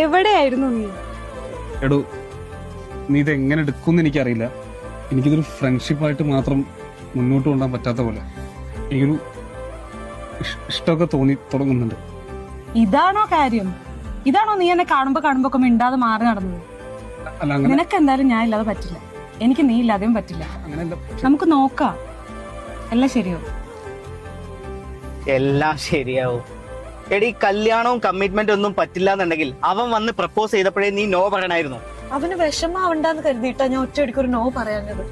എവിടെയായിരുന്നു നീ? എടോ, നീ ഇത് എങ്ങനെ എടുക്കുമെന്ന് എനിക്കറിയില്ല. എനിക്കിതൊരു ഫ്രണ്ട്ഷിപ്പായിട്ട് മാത്രം മുന്നോട്ട് കൊണ്ടുപോകാൻ പറ്റാത്ത പോലെ എനിക്കൊരു ഇഷ്ടമൊക്കെ തോന്നി തുടങ്ങുന്നുണ്ട്. ഇതാണോ കാര്യം? ഇതാണോ നീ എന്നെ കാണുമ്പോ ഒക്കെ മിണ്ടാതെ മാറി നടന്നത്? അല്ല, അങ്ങനെ നിനക്ക് എന്തായാലും ഞാൻ ഇല്ലാതെ പറ്റില്ല, എനിക്ക് നീ ഇല്ലാതെയും പറ്റില്ല. അങ്ങനെയല്ല. നമുക്ക് നോക്കാം, എല്ലാം ശരിയാവും. എല്ലാം ശരിയാവും. എടി, കല്യാണവും കമ്മിറ്റ്മെന്റ് ഒന്നും പറ്റില്ല എന്നുണ്ടെങ്കിൽ അവൻ വന്ന് പ്രപ്പോസ് ചെയ്തപ്പോഴേ നീ നോ പറയണായിരുന്നു. അവന് വിഷമാവണ്ടെന്ന് കരുതിയിട്ടാ ഞാൻ ഒറ്റയടിക്ക് ഒരു നോ പറയാഞ്ഞത്.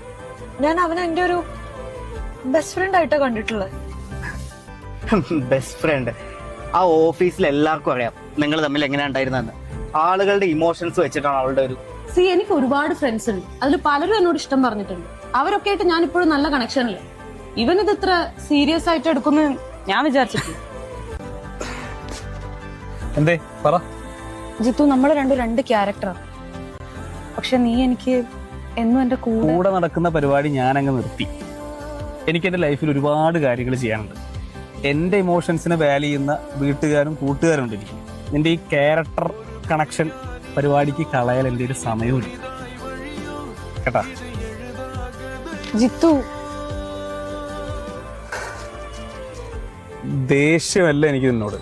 ഞാൻ അവനെ എന്റെ ഒരു ബെസ്റ്റ് ഫ്രണ്ട് ആയിട്ടാ കണ്ടിട്ടുള്ളത്. Best friend? ആ ഓഫീസിൽ എല്ലാവർക്കും അറിയാം നിങ്ങൾ തമ്മിൽ എങ്ങനെയാ ഉണ്ടായിരുന്നെന്ന്. ആളുകളുടെ ഇമോഷൻസ് വെച്ചിട്ടാണ് അവളുടെ ഒരു എനിക്ക് ഒരുപാട് ഫ്രണ്ട്സ് ഉണ്ട്, അതിൽ പലരും എന്നോട് ഇഷ്ടം പറഞ്ഞിട്ടുണ്ട്. അവരൊക്കെ ആയിട്ട് ഞാൻ ഇപ്പോഴും നല്ല കണക്ഷനില്ല. ഇവൻ ഇത് ഇത്ര സീരിയസ് ആയിട്ട് എടുക്കുന്നു ഞാൻ വിചാരിച്ചിട്ടില്ല. എന്തേ പറ. ജിത്തു, നമ്മൾ രണ്ട് ക്യാരക്ടറാണ്. പക്ഷെ നീ എനിക്ക് എന്നും എന്റെ കൂടെ നടക്കുന്ന പരിപാടി ഞാൻ അങ്ങ് നിർത്തി. എനിക്ക് എൻ്റെ ലൈഫിൽ ഒരുപാട് കാര്യങ്ങൾ ചെയ്യാനുണ്ട്. എൻ്റെ ഇമോഷൻസിനെ വാല്യൂ ചെയ്യുന്ന വീട്ടുകാരും കൂട്ടുകാരും ഉണ്ട് എനിക്ക്. നിന്റെ ഈ ക്യാരക്ടർ കണക്ഷൻ പരിപാടിക്ക് കളയാൻ എൻ്റെ ഒരു സമയമില്ല കേട്ടാ. ജിത്തു, ദേഷ്യമല്ല എനിക്ക് നിന്നോട്.